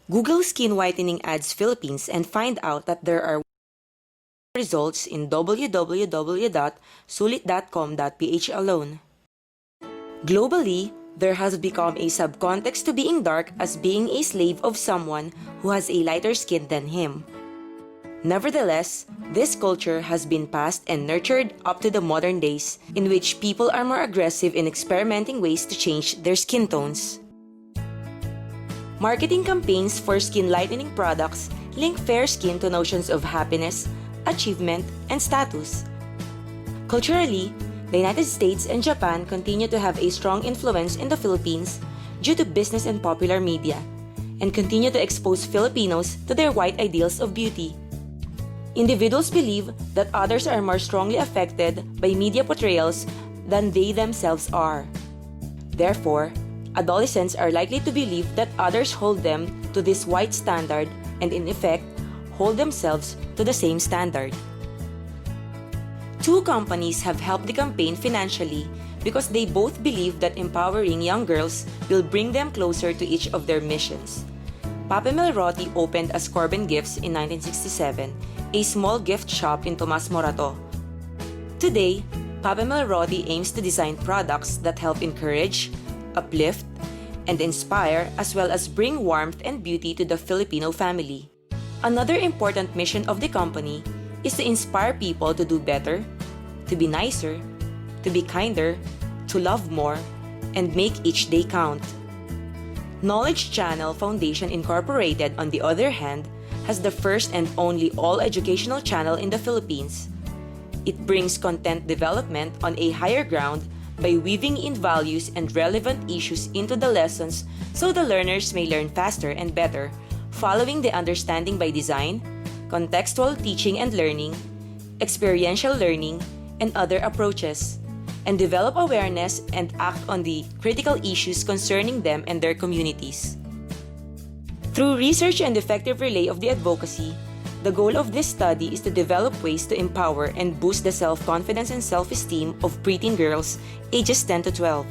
Google skin whitening ads Philippines and find out that there are results in www.sulit.com.ph alone. Globally, there has become a subcontext to being dark as being a slave of someone who has a lighter skin than him. Nevertheless, this culture has been passed and nurtured up to the modern days, in which people are more aggressive in experimenting ways to change their skin tones. Marketing campaigns for skin lightening products link fair skin to notions of happiness, achievement, and status. Culturally, the United States and Japan continue to have a strong influence in the Philippines due to business and popular media, and continue to expose Filipinos to their white ideals of beauty. Individuals believe that others are more strongly affected by media portrayals than they themselves are. Therefore, adolescents are likely to believe that others hold them to this white standard and, in effect, hold themselves to the same standard. Two companies have helped the campaign financially because they both believe that empowering young girls will bring them closer to each of their missions. Pape Melroti opened as Corbin Gifts in 1967, a small gift shop in Tomas Morato. Today, Pape Melroti aims to design products that help encourage, uplift, and inspire, as well as bring warmth and beauty to the Filipino family. Another important mission of the company is to inspire people to do better, to be nicer, to be kinder, to love more, and make each day count. Knowledge Channel Foundation Incorporated, on the other hand, has the first and only all-educational channel in the Philippines. It brings content development on a higher ground by weaving in values and relevant issues into the lessons so the learners may learn faster and better, following the understanding by design, contextual teaching and learning, experiential learning, and other approaches, and develop awareness and act on the critical issues concerning them and their communities. Through research and effective relay of the advocacy, the goal of this study is to develop ways to empower and boost the self-confidence and self-esteem of preteen girls ages 10 to 12.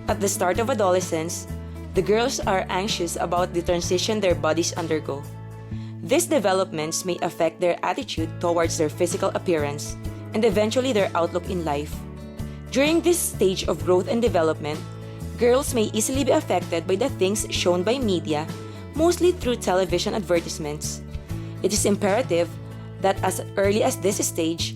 At the start of adolescence, the girls are anxious about the transition their bodies undergo. These developments may affect their attitude towards their physical appearance and eventually their outlook in life. During this stage of growth and development, girls may easily be affected by the things shown by media, mostly through television advertisements. It is imperative that as early as this stage,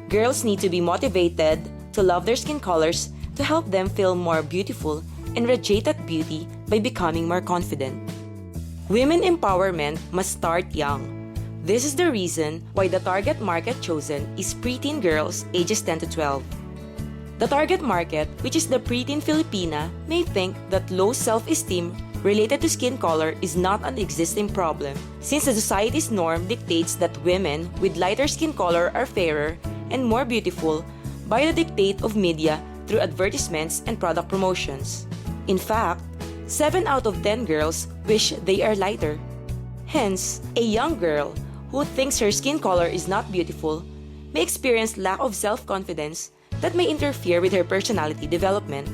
girls need to be motivated to love their skin colors to help them feel more beautiful and radiate that beauty by becoming more confident. Women empowerment must start young. This is the reason why the target market chosen is preteen girls ages 10 to 12. The target market, which is the preteen Filipina, may think that low self-esteem related to skin color is not an existing problem, since the society's norm dictates that women with lighter skin color are fairer and more beautiful by the dictate of media through advertisements and product promotions. In fact, 7 out of 10 girls wish they are lighter. Hence, a young girl who thinks her skin color is not beautiful may experience lack of self-confidence that may interfere with her personality development.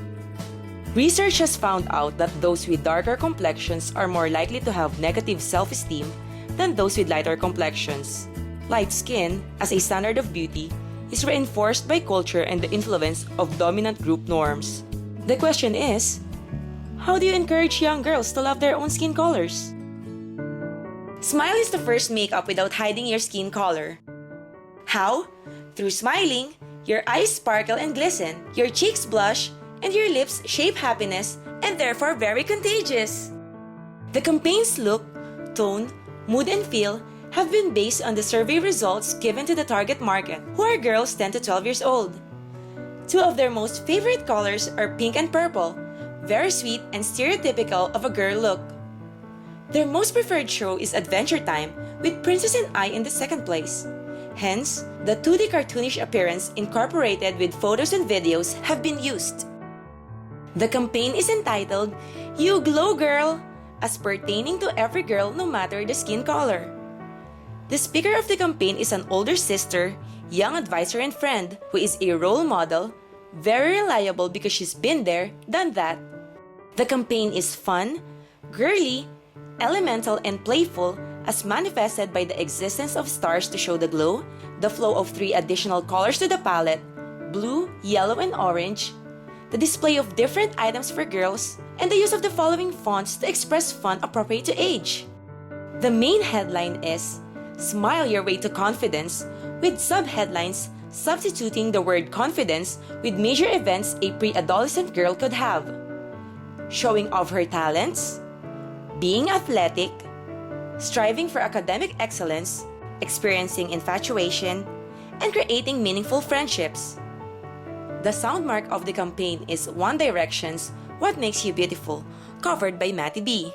Research has found out that those with darker complexions are more likely to have negative self-esteem than those with lighter complexions. Light skin, as a standard of beauty, is reinforced by culture and the influence of dominant group norms. The question is, how do you encourage young girls to love their own skin colors? Smile is the first makeup without hiding your skin color. How? Through smiling, your eyes sparkle and glisten, your cheeks blush, and your lips shape happiness and therefore very contagious. The campaign's look, tone, mood, and feel have been based on the survey results given to the target market, who are girls 10 to 12 years old. 2 of their most favorite colors are pink and purple, very sweet and stereotypical of a girl look. Their most preferred show is Adventure Time, with Princess and I in the second place. Hence, the 2D cartoonish appearance incorporated with photos and videos have been used. The campaign is entitled, "You Glow Girl," as pertaining to every girl no matter the skin color. The speaker of the campaign is an older sister, young advisor and friend who is a role model, very reliable because she's been there, done that. The campaign is fun, girly, elemental and playful as manifested by the existence of stars to show the glow, the flow of 3 additional colors to the palette, blue, yellow, and orange, the display of different items for girls, and the use of the following fonts to express fun appropriate to age. The main headline is Smile Your Way to Confidence, with sub-headlines substituting the word confidence with major events a pre-adolescent girl could have. Showing off her talents, being athletic, striving for academic excellence, experiencing infatuation, and creating meaningful friendships. The soundmark of the campaign is One Direction's What Makes You Beautiful, covered by Matty B.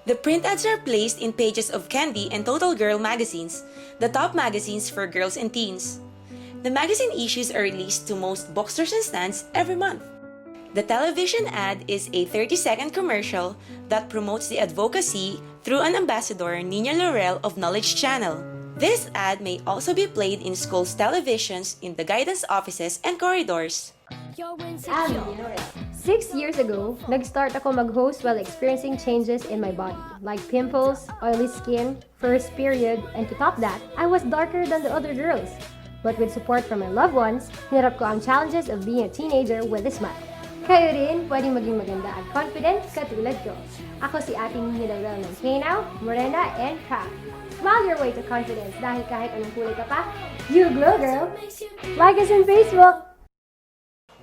The print ads are placed in pages of Candy and Total Girl magazines, the top magazines for girls and teens. The magazine issues are released to most bookstores and stands every month. The television ad is a 30-second commercial that promotes the advocacy through an ambassador, Nina Laurel of Knowledge Channel. This ad may also be played in schools' televisions, in the guidance offices, and corridors. Abby, 6 years ago, nag-start ako mag-host while experiencing changes in my body, like pimples, oily skin, first period, and to top that, I was darker than the other girls. But with support from my loved ones, hinarap ko ang challenges of being a teenager with a smile. Kayo rin, pwedeng maging maganda at confident katulad ko. Ako si Ate Nina Laurel ng K-Now, Morena, and Proud. Smile your way to confidence dahil kahit anong kulay ka pa, you glow, girl! Like us on Facebook!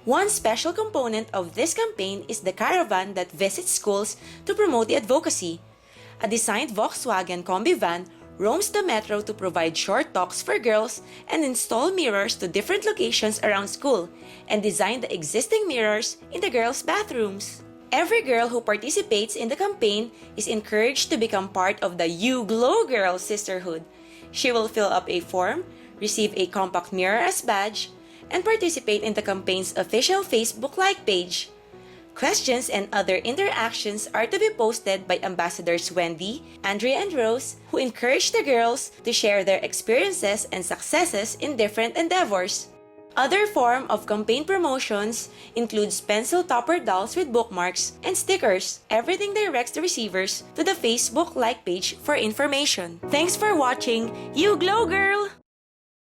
One special component of this campaign is the caravan that visits schools to promote the advocacy. A designed Volkswagen Combi van roams the metro to provide short talks for girls and install mirrors to different locations around school and design the existing mirrors in the girls' bathrooms. Every girl who participates in the campaign is encouraged to become part of the You Glow Girl Sisterhood. She will fill up a form, receive a compact mirror as badge, and participate in the campaign's official Facebook like page. Questions and other interactions are to be posted by Ambassadors Wendy, Andrea, and Rose, who encourage the girls to share their experiences and successes in different endeavors. Other form of campaign promotions includes pencil topper dolls with bookmarks and stickers. Everything directs the receivers to the Facebook like page for information. Thanks for watching. You Glow Girl!